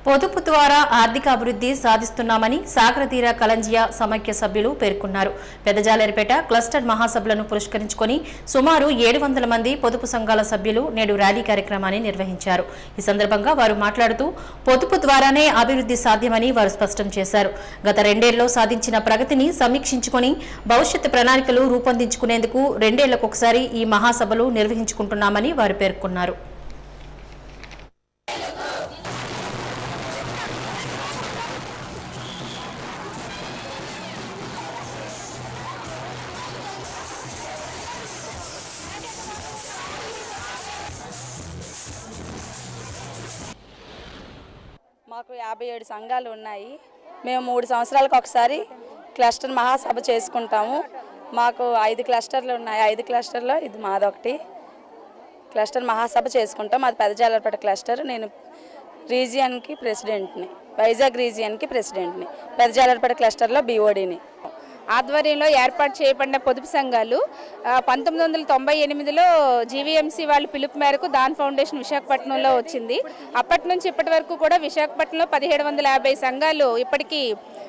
పొదుపు ద్వారా ఆర్థిక అభివృద్ధి సాధిస్తున్నామని సాగరతీర కలంజియా సమైక్య సభ్యులు పేర్కొన్నారు. పెద్దజాలరిపేట క్లస్టర్ మహాసభలను పురస్కరించుకొని సుమారు 700 మంది పొదుపు సంఘాల సభ్యులు నేడు ర్యాలీ కార్యక్రమాన్ని నిర్వహించారు. ఈ సందర్భంగా వారు మాట్లాడుతూ పొదుపు ద్వారానే అభివృద్ధి సాధ్యమని వారు స్పష్టం చేశారు. గత 2 ఏళ్లలో సాధించిన ప్రగతిని సమీక్షించుకొని భవిష్యత్తు ప్రణాళికలు రూపొందించుకునేందుకు 2 ఏళ్లకొకసారి ఈ మహాసభలు నిర్వహించుకుంటున్నామని వారు పేర్కొన్నారు. మాకు 57 సంఘాలు ఉన్నాయి. మేము 3 సంవత్సరాలకు ఒకసారి క్లస్టర్ మహాసభ చేసుకుంటాము. మాకు 5 క్లస్టర్లు ఉన్నాయి. 5 క్లస్టర్లో ఇది మాదొకటి క్లస్టర్ మహాసభ చేసుకుంటాం. అది పెద్దజాలరిపేట క్లస్టర్. నేను రీజియన్కి ప్రెసిడెంట్ని, వైజాగ్ రీజియన్కి ప్రెసిడెంట్ని, పెద్దజాలరిపేట క్లస్టర్లో బీఓడిని. ఆధ్వర్యంలో ఏర్పాటు చేయబడిన పొదుపు సంఘాలు 1998లో జీవీఎంసీ వాళ్ళ పిలుపు మేరకు దాన్ ఫౌండేషన్ విశాఖపట్నంలో వచ్చింది. అప్పటి నుంచి ఇప్పటి వరకు కూడా విశాఖపట్నంలో 1750 సంఘాలు ఇప్పటికీ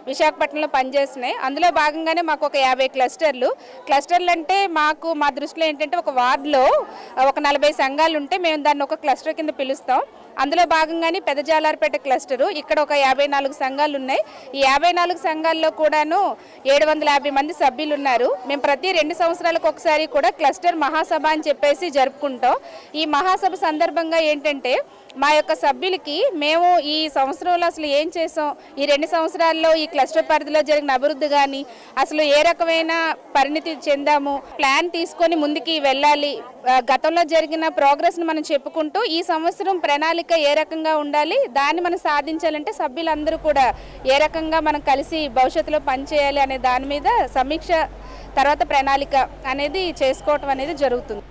విశాఖపట్నంలో పనిచేస్తున్నాయి. అందులో భాగంగానే మాకు ఒక 50 క్లస్టర్లు అంటే మా దృష్టిలో ఏంటంటే ఒక వార్డులో ఒక 40 సంఘాలు ఉంటే మేము దాన్ని ఒక క్లస్టర్ కింద పిలుస్తాం. అందులో భాగంగానే పెద్దజాలరిపేట క్లస్టరు ఇక్కడ ఒక 54 సంఘాలు ఉన్నాయి. ఈ 54 సంఘాల్లో కూడాను 750 మంది సభ్యులు ఉన్నారు. మేము ప్రతి 2 సంవత్సరాలకు ఒకసారి కూడా క్లస్టర్ మహాసభ అని చెప్పేసి జరుపుకుంటాం. ఈ మహాసభ సందర్భంగా ఏంటంటే మా యొక్క సభ్యులకి మేము ఈ సంవత్సరంలో అసలు ఏం చేసాం, ఈ 2 సంవత్సరాల్లో ఈ క్లస్టర్ పరిధిలో జరిగిన అభివృద్ధి కానీ అసలు ఏ రకమైన పరిణితి చెందాము, ప్లాన్ తీసుకొని ముందుకి వెళ్ళాలి, గతంలో జరిగిన ప్రోగ్రెస్ని మనం చెప్పుకుంటూ ఈ సంవత్సరం ప్రణాళిక ఏ రకంగా ఉండాలి, దాన్ని మనం సాధించాలంటే సభ్యులందరూ కూడా ఏ రకంగా మనం కలిసి భవిష్యత్తులో పనిచేయాలి అనే దాని మీద సమీక్ష తర్వాత ప్రణాళిక అనేది చేసుకోవటం అనేది జరుగుతుంది.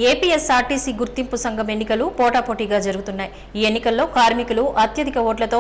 ఏపీఎస్ఆర్టీసీ గుర్తింపు సంఘం ఎన్నికలు పోటాపోటీగా జరుగుతున్నాయి. ఈ ఎన్నికల్లో కార్మికులు అత్యధిక ఓట్లతో